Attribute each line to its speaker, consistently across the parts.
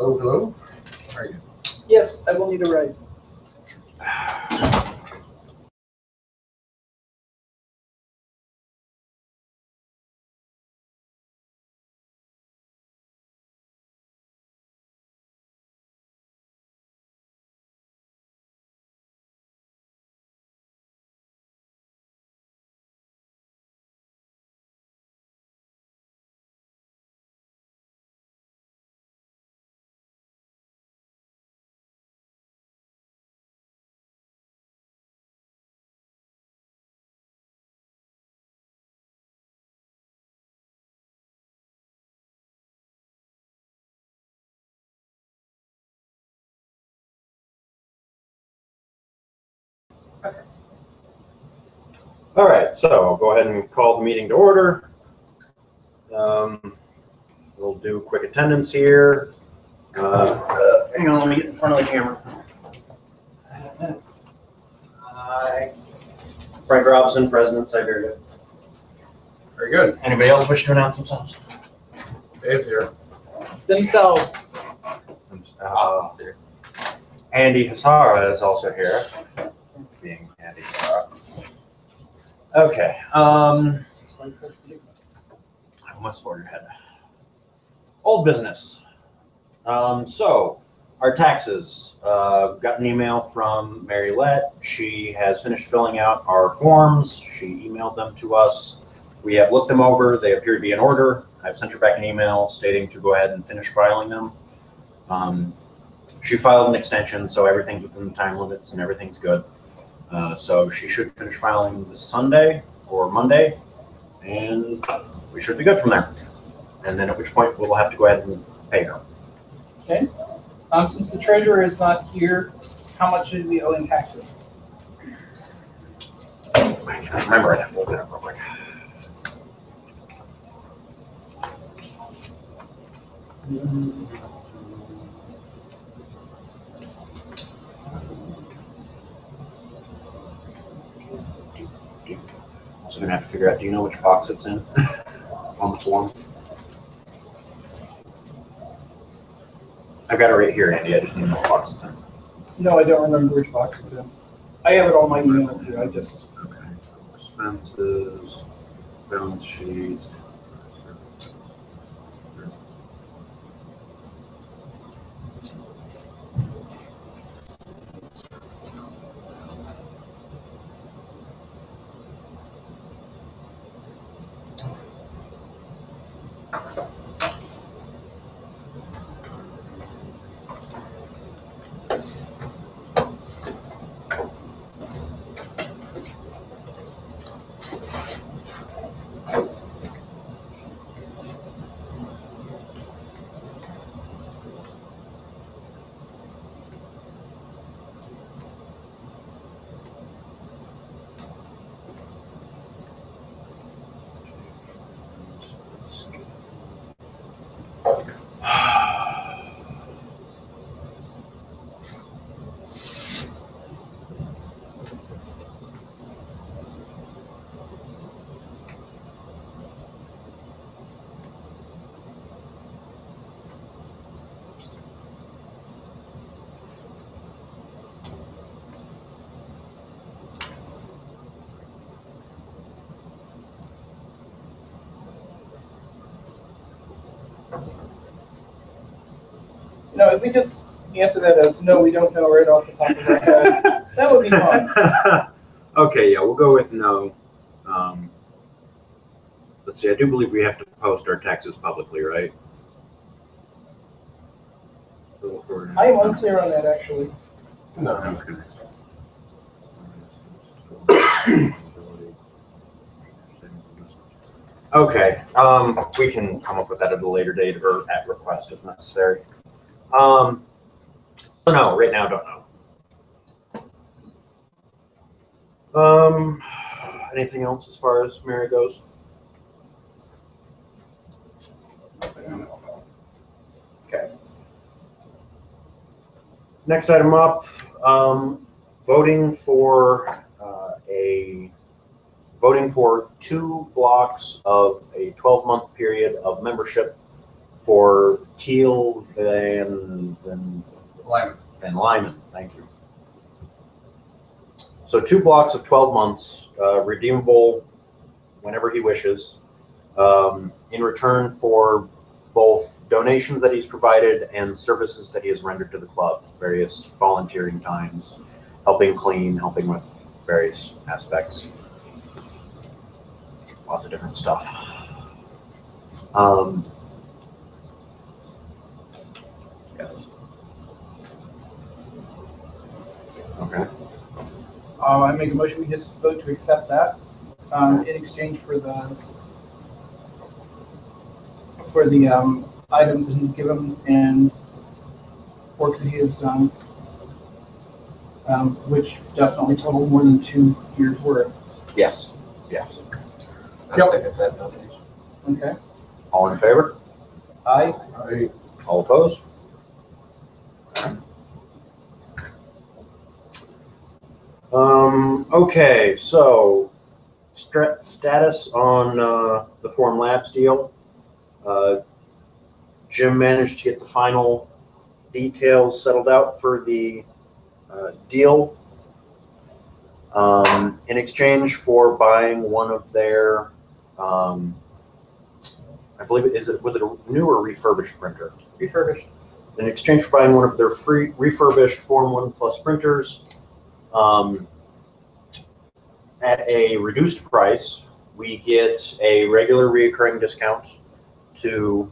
Speaker 1: Hello, hello. How are you?
Speaker 2: Yes, I will need a ride.
Speaker 3: All right, so go ahead and call the meeting to order. We'll do quick attendance here. Hang on, let me get in front of the camera. Hi. Frank Robinson, President, Cyberia.
Speaker 1: Very good.
Speaker 3: Anybody else wish to announce themselves?
Speaker 1: Dave's here.
Speaker 2: Themselves.
Speaker 1: Austin's here.
Speaker 3: Andy Hasara is also here, being Andy Hasara. Okay. I almost ordered head. Old business. So our taxes. Got an email from Mary Lett. She has finished filling out our forms. She emailed them to us. We have looked them over. They appear to be in order. I've sent her back an email stating to go ahead and finish filing them. She filed an extension, so everything's within the time limits and everything's good. So she should finish filing this Sunday or Monday, and we should be good from there. And then at which point we'll have to go ahead and pay her.
Speaker 2: Okay. Since the treasurer is not here, how much did we owe in taxes?
Speaker 3: I can't remember. I'd have to look it up real quick. Also gonna have to figure out, do you know which box it's in on the form? I've got it right here, Andy. I just need to know what box it's in.
Speaker 2: No, I don't remember which box it's in. I have it on my email too. I just.
Speaker 3: Okay. Expenses, balance sheets.
Speaker 2: No, if we just answer that as no, we don't know right off the top of our head, that would be fine.
Speaker 3: Okay, yeah, we'll go with no. Let's see, I do believe we have to post our taxes publicly, right?
Speaker 2: I am unclear on that actually.
Speaker 1: No.
Speaker 3: Okay. We can come up with that at a later date or at request if necessary. So no, right now, don't know. Anything else as far as Mary goes? Okay. Next item up, voting for voting for 2 blocks of a 12-month period of membership for Teal Van
Speaker 1: Lyman.
Speaker 3: Thank you. So 2 blocks of 12 months, redeemable whenever he wishes, in return for both donations that he's provided and services that he has rendered to the club, various volunteering times, helping clean, helping with various aspects. Lots of different stuff. Yes. Okay.
Speaker 2: I make a motion, we just vote to accept that in exchange for the items that he's given and work that he has done, which definitely total more than 2 years worth.
Speaker 3: Yes. Yes.
Speaker 1: I second that donation.
Speaker 2: Okay.
Speaker 3: All in favor?
Speaker 2: Aye.
Speaker 3: All opposed? Okay, so status on the Form Labs deal. Jim managed to get the final details settled out for the deal in exchange for buying one of their, I believe was it a new or refurbished printer?
Speaker 2: Refurbished.
Speaker 3: In exchange for buying one of their free refurbished Form 1 Plus printers at a reduced price, we get a regular reoccurring discount to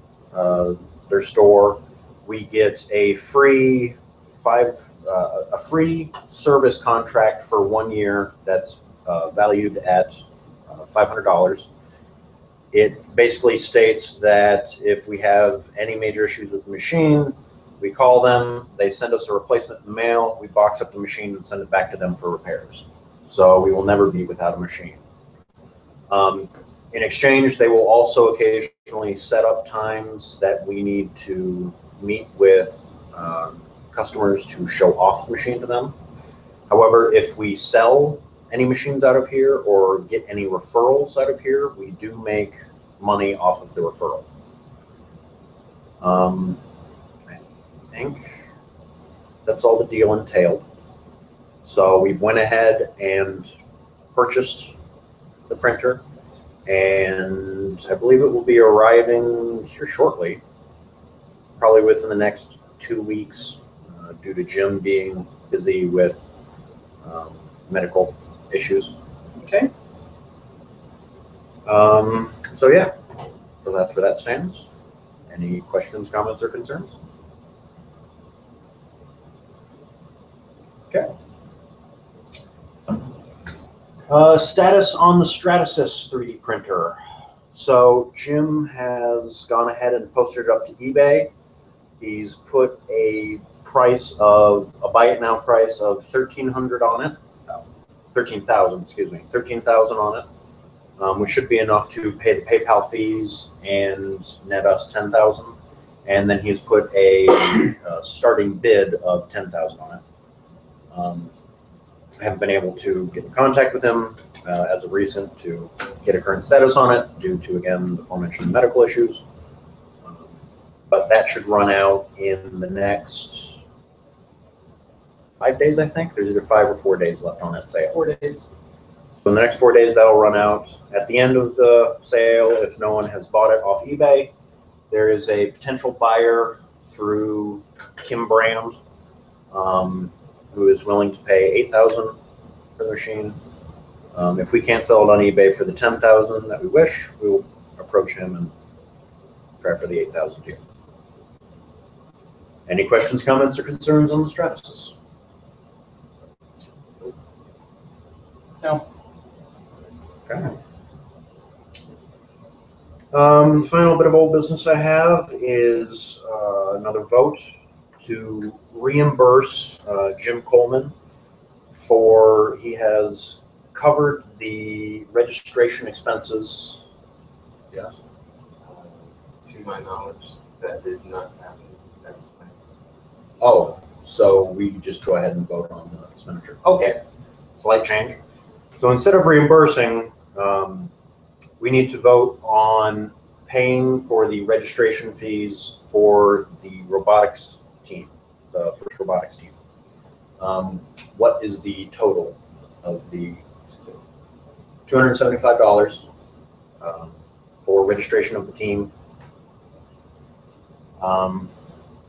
Speaker 3: their store. We get a free free service contract for 1 year that's valued at $500. It basically states that if we have any major issues with the machine, we call them, they send us a replacement in the mail, we box up the machine and send it back to them for repairs. So we will never be without a machine. In exchange, they will also occasionally set up times that we need to meet with customers to show off the machine to them. However, if we sell any machines out of here or get any referrals out of here, we do make money off of the referral. I think that's all the deal entailed. So we've went ahead and purchased the printer, and I believe it will be arriving here shortly, probably within the next 2 weeks, due to Jim being busy with medical issues.
Speaker 2: Okay.
Speaker 3: So yeah, so that's where that stands. Any questions, comments, or concerns? Okay. Status on the Stratasys 3D printer. So Jim has gone ahead and posted it up to eBay. He's put a price of, a buy it now price of $1,300 on it. 13,000, excuse me, 13,000 on it, which should be enough to pay the PayPal fees and net us 10,000. And then he's put a starting bid of 10,000 on it. I haven't been able to get in contact with him as of recent to get a current status on it due to, again, the aforementioned medical issues. But that should run out in the next 5 days, I think. There's either 5 or 4 days left on that sale.
Speaker 2: 4 days.
Speaker 3: So in the next 4 days, that'll run out. At the end of the sale, if no one has bought it off eBay, there is a potential buyer through Kim Brand, who is willing to pay $8,000 for the machine. If we can't sell it on eBay for the $10,000 that we wish, we will approach him and try for the $8,000 deal. Any questions, comments, or concerns on the Stratasys?
Speaker 2: No.
Speaker 3: Okay. Final bit of old business I have is another vote to reimburse Jim Coleman for, he has covered the registration expenses. Yes.
Speaker 1: To my knowledge, that did not happen. That's planned.
Speaker 3: Oh, so we just go ahead and vote on the expenditure. Okay, slight change. So instead of reimbursing, we need to vote on paying for the registration fees for the robotics team, the first robotics team. What is the total of the $275 for registration of the team?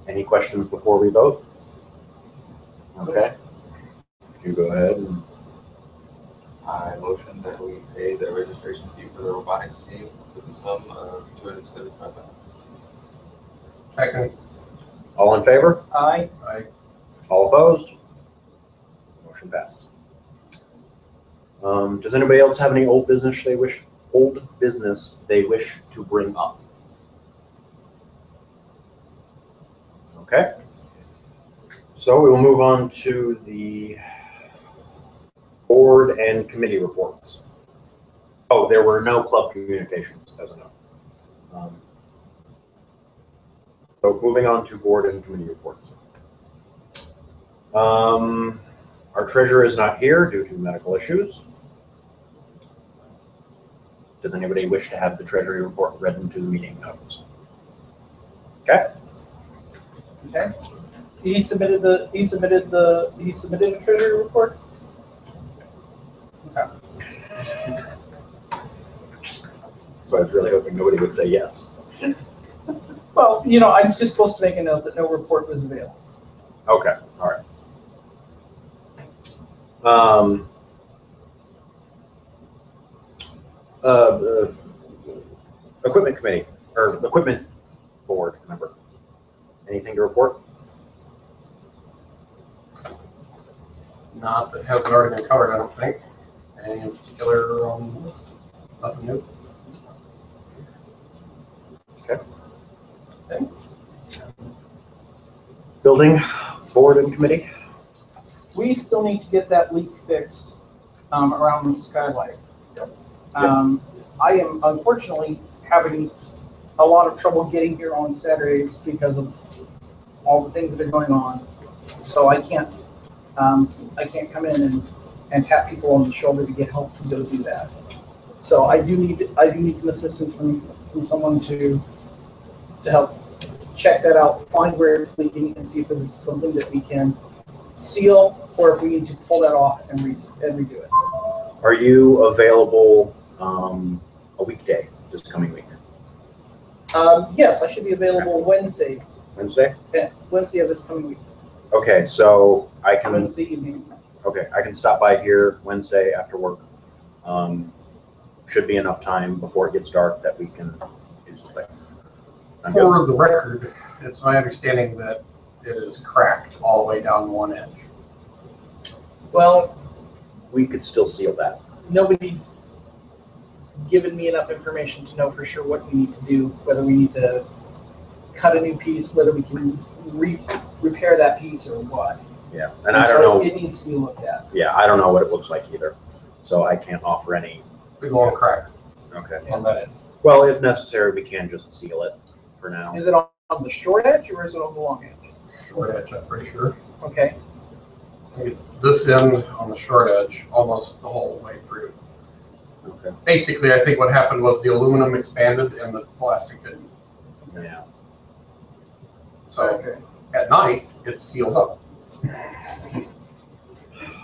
Speaker 3: Any questions before we vote? Okay. You go ahead. And
Speaker 1: I motion that we pay the registration fee for the robotics team to the sum of $275.
Speaker 4: Second.
Speaker 3: all in favor?
Speaker 2: Aye.
Speaker 3: All opposed? Motion passes. Does anybody else have any old business they wish to bring up? Okay. So we will move on to the board and committee reports. Oh, there were no club communications, as a note. So moving on to board and committee reports. Our treasurer is not here due to medical issues. Does anybody wish to have the treasury report read into the meeting notes? Okay.
Speaker 2: Okay. He submitted a treasury report? Okay.
Speaker 3: So I was really hoping nobody would say yes.
Speaker 2: Well, you know, I'm just supposed to make a note that no report was available.
Speaker 3: Okay, all right. Equipment committee, or equipment board member. Anything to report?
Speaker 4: Not that hasn't already been covered, I don't think. Any in particular on the list? Nothing new.
Speaker 3: Okay. Building board and committee.
Speaker 2: We still need to get that leak fixed around the skylight. I am unfortunately having a lot of trouble getting here on Saturdays because of all the things that are going on. So I can't come in and tap people on the shoulder to get help to go do that. So I do need some assistance from someone to help check that out, find where it's leaking, and see if this is something that we can seal, or if we need to pull that off and redo it.
Speaker 3: Are you available a weekday this coming week?
Speaker 2: Yes, I should be available Wednesday.
Speaker 3: Wednesday?
Speaker 2: Yeah, Wednesday of this coming week.
Speaker 3: Okay, so I can.
Speaker 2: Wednesday evening.
Speaker 3: Okay, I can stop by here Wednesday after work. Should be enough time before it gets dark that we can do something.
Speaker 4: For the record, it's my understanding that it is cracked all the way down one edge.
Speaker 2: Well,
Speaker 3: We could still seal that.
Speaker 2: nobody's given me enough information to know for sure what we need to do, whether we need to cut a new piece, whether we can repair that piece or what.
Speaker 3: Yeah, and I don't know.
Speaker 2: It needs to be looked at.
Speaker 3: Yeah, I don't know what it looks like either, so I can't offer any.
Speaker 4: Big long crack
Speaker 3: Okay.
Speaker 4: on that end.
Speaker 3: Well, if necessary, we can just seal it for now.
Speaker 2: Is it on the short edge or is it on the long edge?
Speaker 4: Short edge, I'm pretty sure.
Speaker 2: Okay.
Speaker 4: I think it's this end on the short edge, almost the whole way through.
Speaker 3: Okay.
Speaker 4: Basically, I think what happened was the aluminum expanded and the plastic didn't.
Speaker 3: Yeah.
Speaker 4: So
Speaker 2: Okay.
Speaker 4: at night, it's sealed up.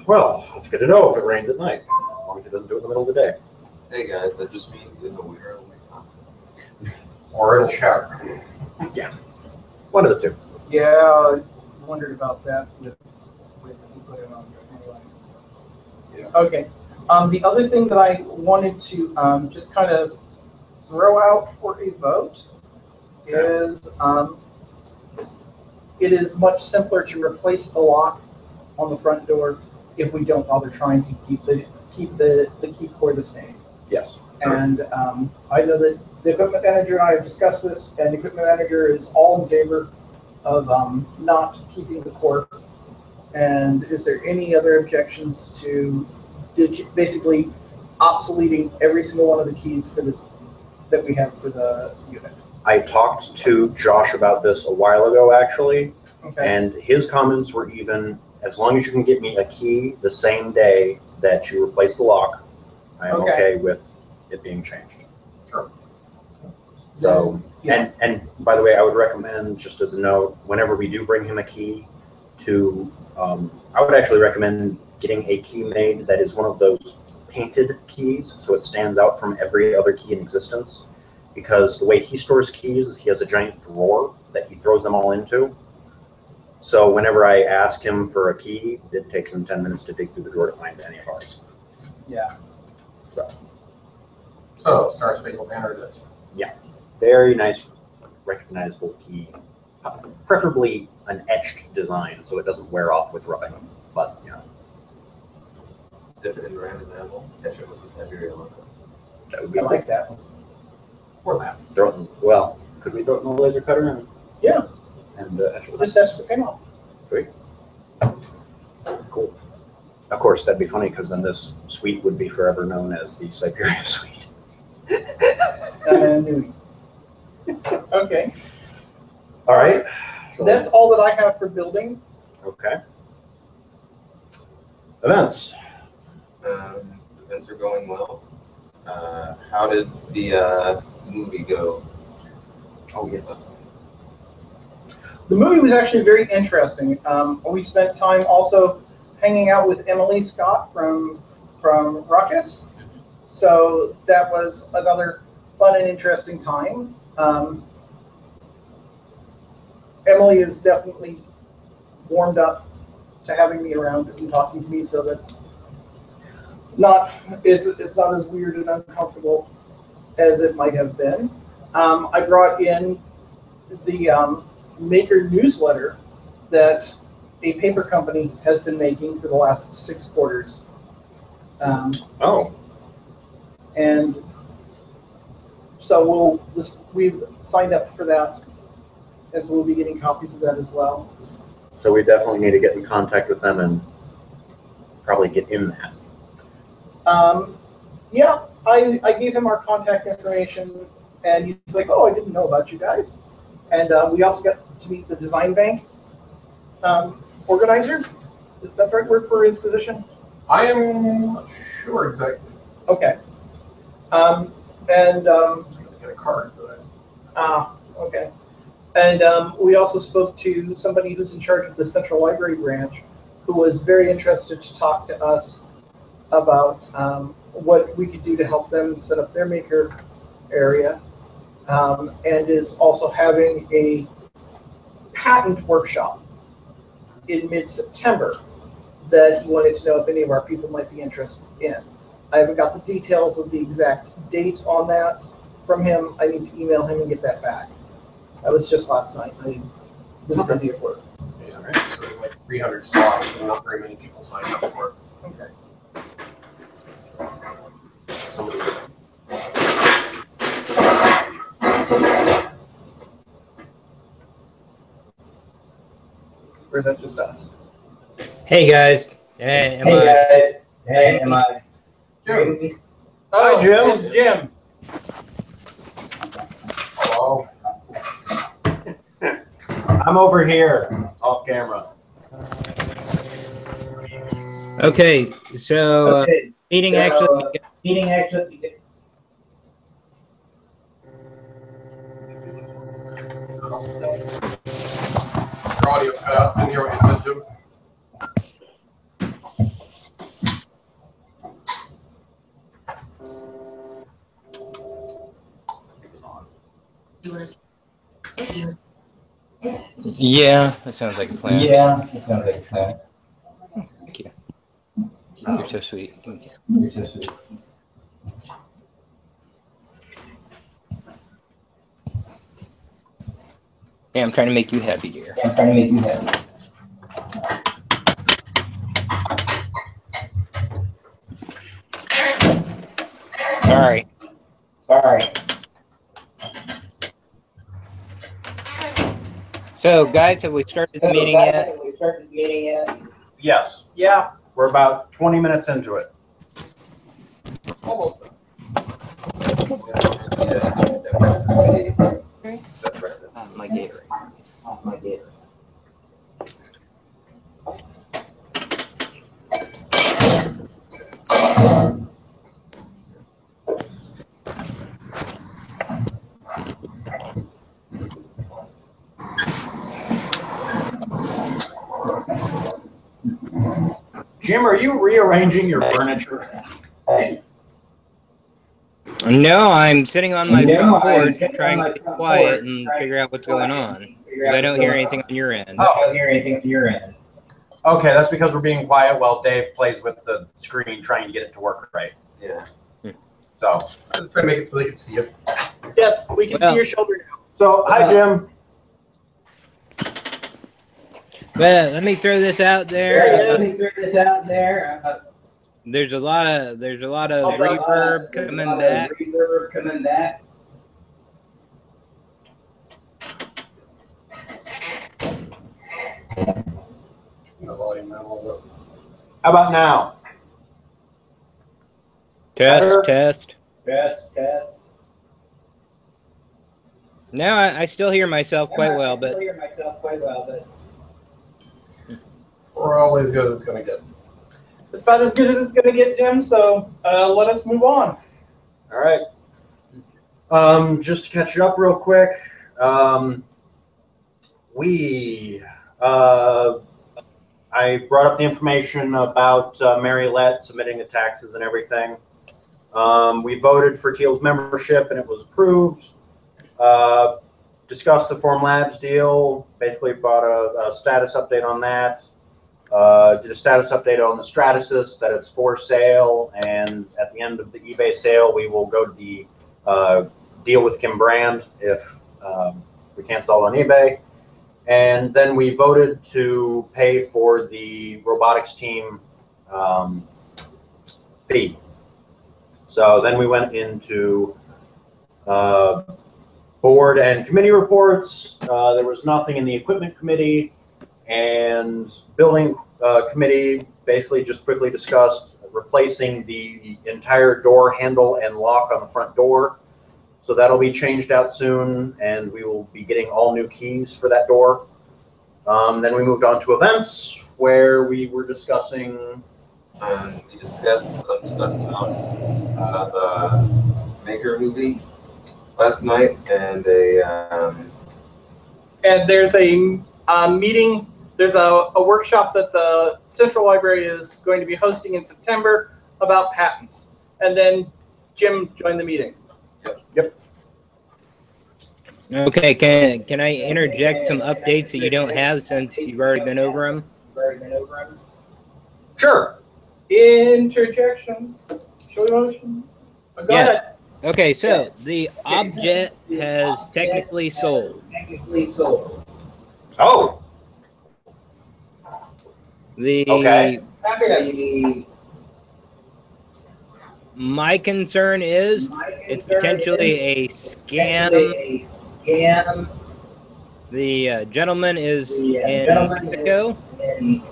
Speaker 3: Well, it's good to know if it rains at night, as long as it doesn't do it in the middle of the day.
Speaker 1: Hey guys, that just means in the winter it'll be fine.
Speaker 4: Or it'll shatter.
Speaker 3: Yeah. One of the two.
Speaker 2: Yeah, I wondered about that with you put it on there anyway.
Speaker 4: Yeah.
Speaker 2: Okay. The other thing that I wanted to just kind of throw out for a vote is it is much simpler to replace the lock on the front door if we don't bother trying to keep the key core the same.
Speaker 3: Yes.
Speaker 2: And I know that the equipment manager and I have discussed this, and the equipment manager is all in favor of not keeping the core. And is there any other objections to basically obsoleting every single one of the keys for this that we have for the unit?
Speaker 3: I talked to Josh about this a while ago, actually,
Speaker 2: Okay.
Speaker 3: and his comments were even, as long as you can get me a key the same day that you replace the lock, I am okay with it being changed.
Speaker 4: Sure.
Speaker 3: So,
Speaker 2: Yeah.
Speaker 3: and by the way, I would recommend, just as a note, whenever we do bring him a key, I would actually recommend getting a key made that is one of those painted keys, so it stands out from every other key in existence. Because the way he stores keys is he has a giant drawer that he throws them all into. So whenever I ask him for a key, it takes him 10 minutes to dig through the drawer to find any of ours.
Speaker 2: Yeah.
Speaker 4: So, Star Spangled Banner it is.
Speaker 3: Very nice, recognizable key. Preferably an etched design so it doesn't wear off with rubbing. But, you know.
Speaker 1: Dip it in random enamel, etch it with the Cyberia logo.
Speaker 3: That would be
Speaker 2: I like that.
Speaker 4: Or that.
Speaker 3: Well, could we throw it in the laser cutter and
Speaker 2: Yeah.
Speaker 3: etch it?
Speaker 2: Just ask for paint off.
Speaker 3: Great. Cool. Of course, that'd be funny because then this suite would be forever known as the Cyberia suite.
Speaker 2: Okay.
Speaker 3: All right.
Speaker 2: So that's all that I have for building.
Speaker 3: Okay. Events.
Speaker 1: Events are going well. How did the movie go?
Speaker 3: Oh, yes.
Speaker 1: Last night?
Speaker 2: The movie was actually very interesting. We spent time also hanging out with Emily Scott from Ruckus. So that was another fun and interesting time. Emily is definitely warmed up to having me around and talking to me, so that's not it's not as weird and uncomfortable as it might have been. I brought in the Maker newsletter that a paper company has been making for the last 6 quarters. And so we've signed up for that, and so we'll be getting copies of that as well.
Speaker 3: So we definitely need to get in contact with them and probably get in that.
Speaker 2: Yeah, I gave him our contact information, and he's like, "Oh, I didn't know about you guys." And we also got to meet the design bank organizer. Is that the right word for his position?
Speaker 4: I am not sure exactly.
Speaker 2: Okay.
Speaker 4: I'm going to get a card for that.
Speaker 2: Okay. And we also spoke to somebody who's in charge of the Central Library branch, who was very interested to talk to us about what we could do to help them set up their maker area, and is also having a patent workshop in mid-September that he wanted to know if any of our people might be interested in. I haven't got the details of the exact date on that from him. I need to email him and get that back. That was just last night. I was busy at work.
Speaker 4: Yeah, right. So there's like 300 slots, and not very many people signed up for it.
Speaker 2: Okay. Or is that just us?
Speaker 5: Hey guys. Hey, am I?
Speaker 4: Jim.
Speaker 2: Oh,
Speaker 3: Hi, Jim.
Speaker 2: It's Jim.
Speaker 4: Hello.
Speaker 3: I'm over here, off camera.
Speaker 5: Okay, so meeting actually.
Speaker 4: Your audio cut out. Didn't hear what you said, Jim.
Speaker 5: Yeah, that sounds like a plan. Thank you. You're so sweet. Thank you. Hey, I'm trying to make you happy, dear. All right. So, guys, have we started the meeting yet?
Speaker 3: Yes.
Speaker 2: Yeah,
Speaker 3: We're about 20 minutes into it.
Speaker 2: almost.
Speaker 1: That brings us
Speaker 2: Okay.
Speaker 1: stuff right there.
Speaker 5: My Gatorade.
Speaker 3: Jim, are you rearranging your furniture?
Speaker 5: No, I'm sitting on my front porch trying to be quiet and figure out what's going on. I don't hear anything on your end.
Speaker 3: Okay, that's because we're being quiet while Dave plays with the screen trying to get it to work right.
Speaker 1: Yeah.
Speaker 3: So,
Speaker 4: I was trying to make it so they could see you.
Speaker 2: Yes, we can see
Speaker 5: Well-
Speaker 2: your shoulder now.
Speaker 3: so hi Jim.
Speaker 5: Well, let me throw this out
Speaker 2: There
Speaker 5: there. There's a lot of reverb coming back.
Speaker 4: The volume down a little bit.
Speaker 3: How about now? Better?
Speaker 5: Test. Now I still hear myself quite well, but
Speaker 4: We're always good as it's going to get.
Speaker 2: It's about as good as it's going to get, Jim, so let us move on.
Speaker 3: All right. Just to catch you up real quick, I brought up the information about Mary Lett submitting the taxes and everything. We voted for Teal's membership and it was approved. Discussed the Form Labs deal, basically brought a status update on that. Did a status update on the Stratasys, that it's for sale, and at the end of the eBay sale, we will go to the deal with Kim Brand if we can't sell it on eBay. And then we voted to pay for the robotics team fee. So then we went into board and committee reports. There was nothing in the equipment committee, and building committee basically just quickly discussed replacing the entire door handle and lock on the front door. So that'll be changed out soon, and we will be getting all new keys for that door. Then we moved on to events, where we were discussing.
Speaker 1: We discussed some stuff about the Maker movie last night, and
Speaker 2: And there's a meeting, there's a workshop that the Central Library is going to be hosting in September about patents. And then Jim joined the meeting.
Speaker 3: Yep.
Speaker 5: Okay, can I interject some updates that you don't have since you've already been over them?
Speaker 3: Sure.
Speaker 2: Interjections. Show me motion. Go
Speaker 5: Yes.
Speaker 2: ahead.
Speaker 5: Okay, so the object has technically sold.
Speaker 3: Oh.
Speaker 5: The
Speaker 3: Okay.
Speaker 2: Happiness.
Speaker 5: My concern is it's potentially a scam. The gentleman is in Mexico and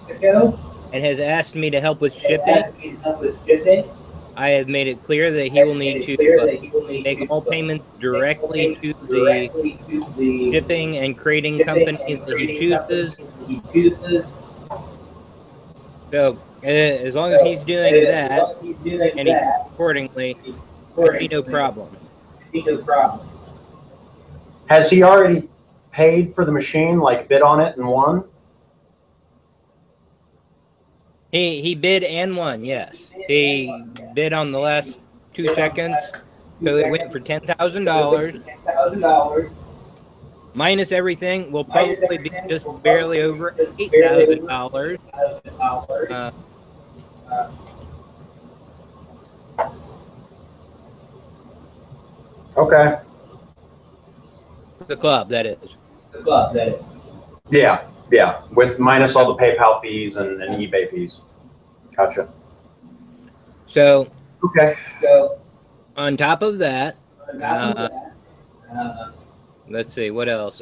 Speaker 5: has asked me to help with shipping. I have made it clear that he will need to make all payments directly to the shipping and crating company that he chooses. So as long as he's doing that and he accordingly, I see no problem.
Speaker 3: Has he already paid for the machine, like bid on it and won?
Speaker 5: He bid and won, yes. He bid on the last 2 seconds, so it went for $10,000. Minus everything, will probably be just barely over $8,000.
Speaker 3: Okay.
Speaker 5: The club, that is.
Speaker 3: Yeah, with minus all the PayPal fees and eBay fees. Gotcha.
Speaker 5: So,
Speaker 3: Okay.
Speaker 5: on top of that, let's see, what else?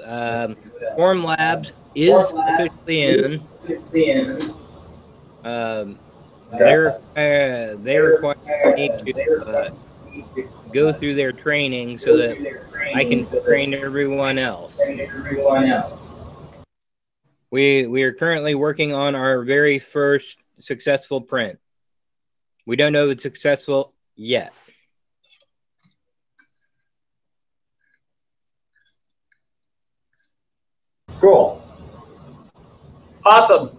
Speaker 5: Form Labs is officially in. They require me to go through their training so that I can train everyone else. We are currently working on our very first successful print. We don't know if it's successful yet.
Speaker 3: Cool.
Speaker 2: Awesome.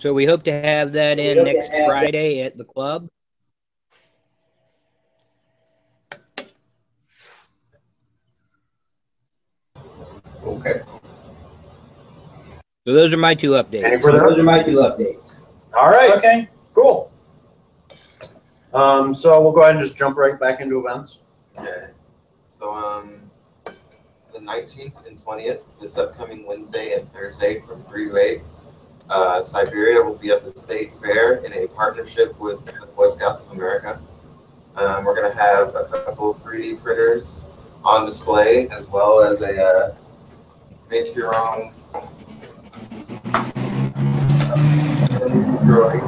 Speaker 5: So we hope to have that in next Friday at the club.
Speaker 1: Okay.
Speaker 5: So those are my 2 updates.
Speaker 3: Any further?
Speaker 5: Those are my 2 updates.
Speaker 3: All right,
Speaker 2: Okay.
Speaker 3: cool. So we'll go ahead and just jump right back into events.
Speaker 1: Okay. So the 19th and 20th, this upcoming Wednesday and Thursday from 3 to 8, Cyberia will be at the State Fair in a partnership with the Boy Scouts of America. We're going to have a couple of 3D printers on display, as well as a make your own droid.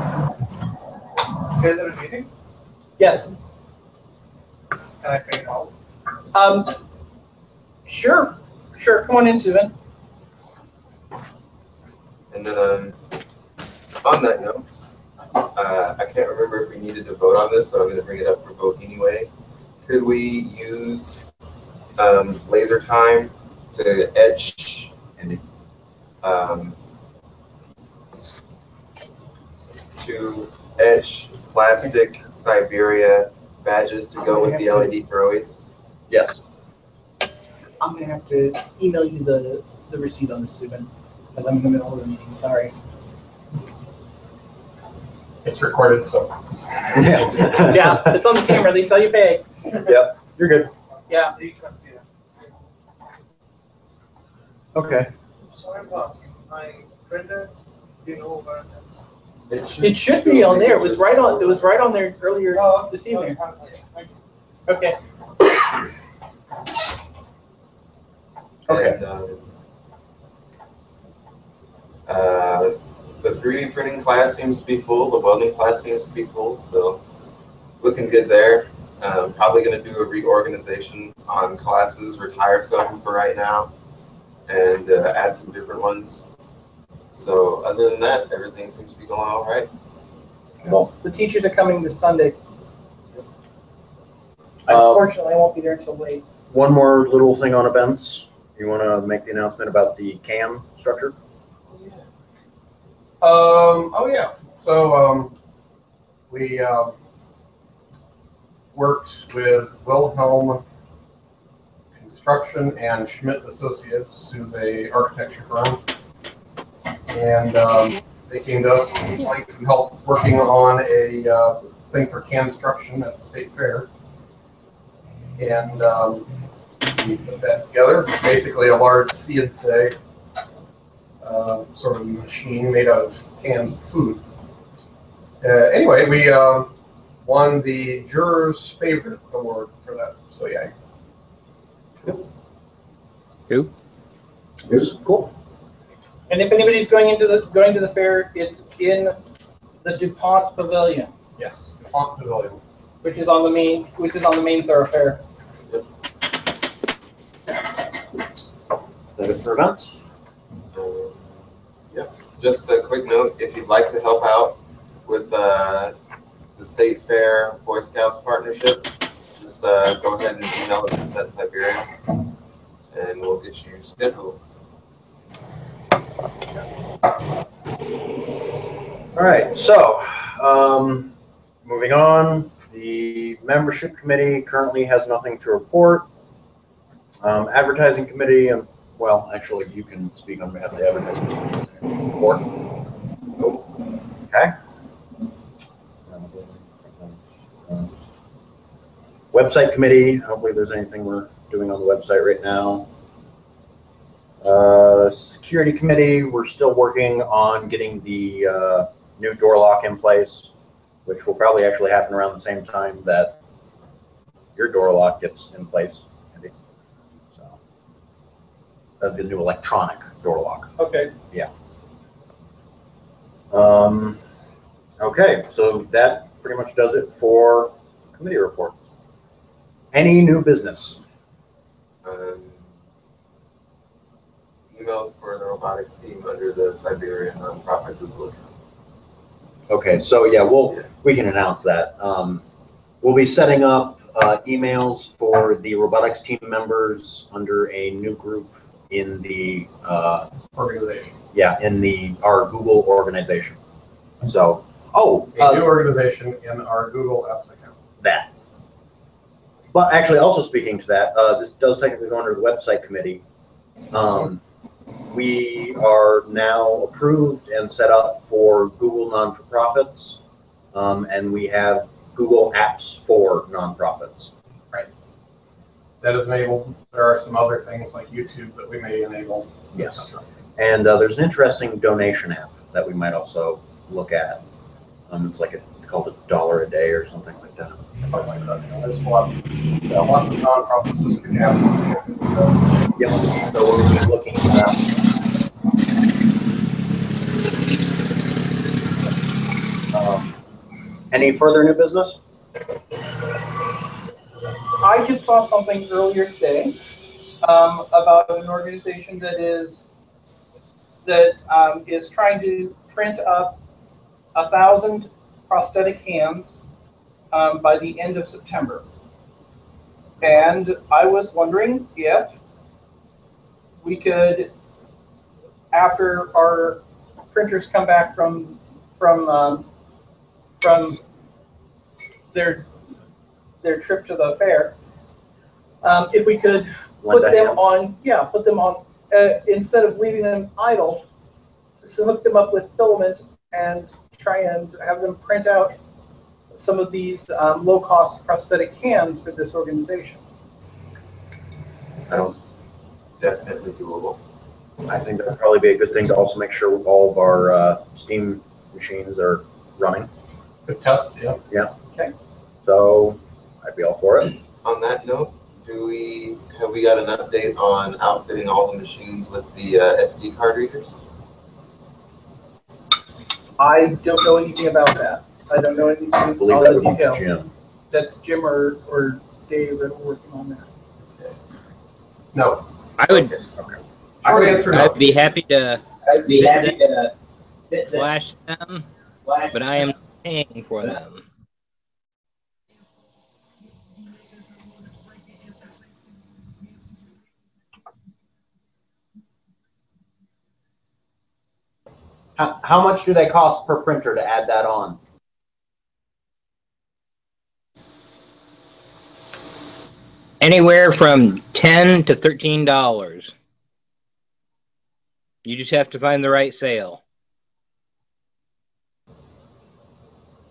Speaker 4: You guys have a meeting?
Speaker 2: Yes.
Speaker 4: Can I figure out?
Speaker 2: Sure. Come on in, Susan.
Speaker 1: And then on that note, I can't remember if we needed to vote on this, but I'm going to bring it up for vote anyway. Could we use laser time to etch plastic Cyberia badges to go with the LED throwaways?
Speaker 3: Yes.
Speaker 2: I'm gonna have to email you the receipt on this, Susan, because I'm in the middle of the meeting. Sorry.
Speaker 4: It's recorded, so.
Speaker 2: Yeah, it's on the camera. They saw you pay.
Speaker 3: Yep, you're good.
Speaker 2: Yeah.
Speaker 3: Okay.
Speaker 6: Sorry for asking. My printer, do you know where it is?
Speaker 2: It should be on there. It was right on. It was right on there earlier this evening. Okay.
Speaker 3: Okay.
Speaker 1: And, the 3D printing class seems to be full. The welding class seems to be full. So looking good there. Probably going to do a reorganization on classes, retire some for right now, and add some different ones. So other than that, everything seems to be going all right.
Speaker 2: Well, the teachers are coming this Sunday. Unfortunately, I won't be there until late.
Speaker 3: One more little thing on events. You want to make the announcement about the CAN structure?
Speaker 4: Oh yeah. So we worked with Wilhelm Construction and Schmidt Associates, who's a architecture firm, and they came to us and wanted some help working on a thing for CAN construction at the State Fair, and we put that together. It's basically a large CNC sort of machine made out of canned food. Anyway, we won the Juror's Favorite Award for that. So yeah.
Speaker 3: Cool.
Speaker 2: And if anybody's going to the fair, it's in the DuPont Pavilion,
Speaker 4: Yes, DuPont Pavilion.
Speaker 2: which is on the main thoroughfare.
Speaker 3: That it for events?
Speaker 1: Yeah. Just a quick note: if you'd like to help out with the State Fair Boy Scouts partnership, just go ahead and email us at Cyberia, and we'll get you scheduled.
Speaker 3: All right, so moving on, the membership committee currently has nothing to report. Advertising committee, and well, actually, you can speak on behalf of the advertising committee. Report. Okay. Website committee, I don't believe there's anything we're doing on the website right now. Security committee, we're still working on getting the new door lock in place, which will probably actually happen around the same time that your door lock gets in place. Maybe. So that's the new electronic door lock.
Speaker 2: Okay.
Speaker 3: Yeah. Okay, so that pretty much does it for committee reports. Any new business?
Speaker 1: Emails for the robotics team under the Cyberia nonprofit Google account.
Speaker 3: Okay, so yeah, we can announce that. We'll be setting up emails for the robotics team members under a new group in the
Speaker 4: Organization.
Speaker 3: yeah, in our Google organization. So, oh,
Speaker 4: A new organization in our Google Apps account.
Speaker 3: that. But actually, also speaking to that, this does technically go under the website committee. We are now approved and set up for Google non-for-profits, and we have Google Apps for nonprofits.
Speaker 4: Right. That is enabled. There are some other things like YouTube that we may enable.
Speaker 3: Yes. And there's an interesting donation app that we might also look at. It's like called $1 a day or something like that.
Speaker 4: Something like that. There's lots of non-profit specific apps.
Speaker 3: Yep. So we'll be looking at that. Any further new business?
Speaker 2: I just saw something earlier today about an organization that is trying to print up 1,000 prosthetic hands by the end of September. And I was wondering if we could, after our printers come back from their trip to the fair, if we could put them on, instead of leaving them idle, so hook them up with filament and try and have them print out some of these low-cost prosthetic hands for this organization.
Speaker 1: That's definitely doable.
Speaker 3: I think that would probably be a good thing to also make sure all of our steam machines are running.
Speaker 4: Good test, yeah.
Speaker 3: Yeah.
Speaker 2: Okay.
Speaker 3: So I'd be all for it.
Speaker 1: On that note, have we got an update on outfitting all the machines with the SD card readers?
Speaker 2: I don't know anything about that. I don't know anything
Speaker 3: I believe
Speaker 2: about
Speaker 3: that
Speaker 2: the
Speaker 3: would be
Speaker 2: detail.
Speaker 3: Jim.
Speaker 2: That's Jim or Dave that are working on that.
Speaker 4: No.
Speaker 5: I would.
Speaker 3: Okay.
Speaker 4: Short answer, no.
Speaker 5: I'd be happy to flash them, but I am paying for them.
Speaker 3: How much do they cost per printer to add that on?
Speaker 5: Anywhere from $10 to $13. You just have to find the right sale.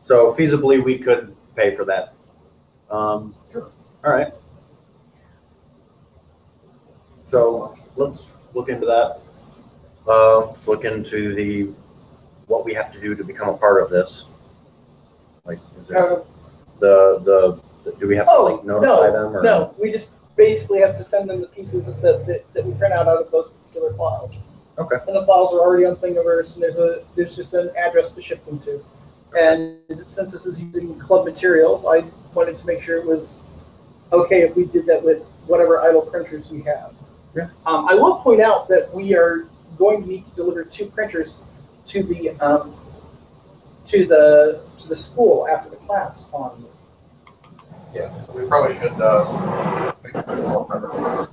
Speaker 3: So feasibly, we could pay for that. Sure. All right. So let's look into that. Let's look into what we have to do to become a part of this. Like, is it do we have to like notify them? Or?
Speaker 2: No, we just basically have to send them the pieces that we print out of those particular files.
Speaker 3: Okay.
Speaker 2: And the files are already on Thingiverse, and there's just an address to ship them to. And since this is using club materials, I wanted to make sure it was okay if we did that with whatever idle printers we have.
Speaker 3: Yeah.
Speaker 2: I will point out that we are going to need to deliver 2 printers to the school after the class on.
Speaker 4: Yeah, so we probably should make it more printers.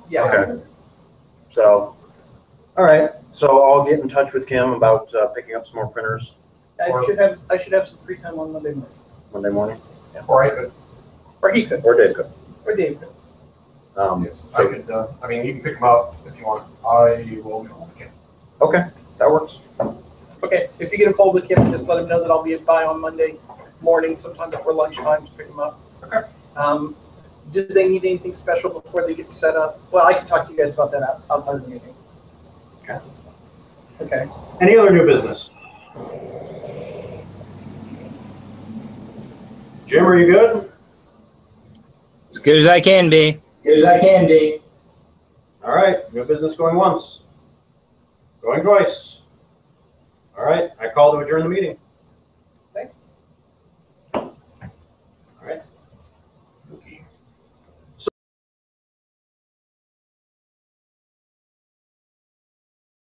Speaker 2: Yeah.
Speaker 3: Okay. So, all right. So I'll get in touch with Kim about picking up some more printers.
Speaker 2: I should have some free time on Monday morning.
Speaker 3: Monday morning. Yeah.
Speaker 4: Or I could.
Speaker 2: Or he could.
Speaker 3: Or Dave could.
Speaker 2: Or Dave could.
Speaker 4: I could. I mean, you can pick them up if you want. I will get hold of Kim.
Speaker 3: Okay, that works.
Speaker 2: Okay, if you get a hold of Kim, just let him know that I'll be by on Monday morning, sometime before lunchtime, to pick him up.
Speaker 4: Okay.
Speaker 2: Do they need anything special before they get set up? Well, I can talk to you guys about that outside of the meeting.
Speaker 3: Okay.
Speaker 2: Okay.
Speaker 3: Any other new business? Jim, are you good?
Speaker 5: As good as I can be.
Speaker 3: All right, new business going once. Going twice. All right, I call to adjourn the meeting.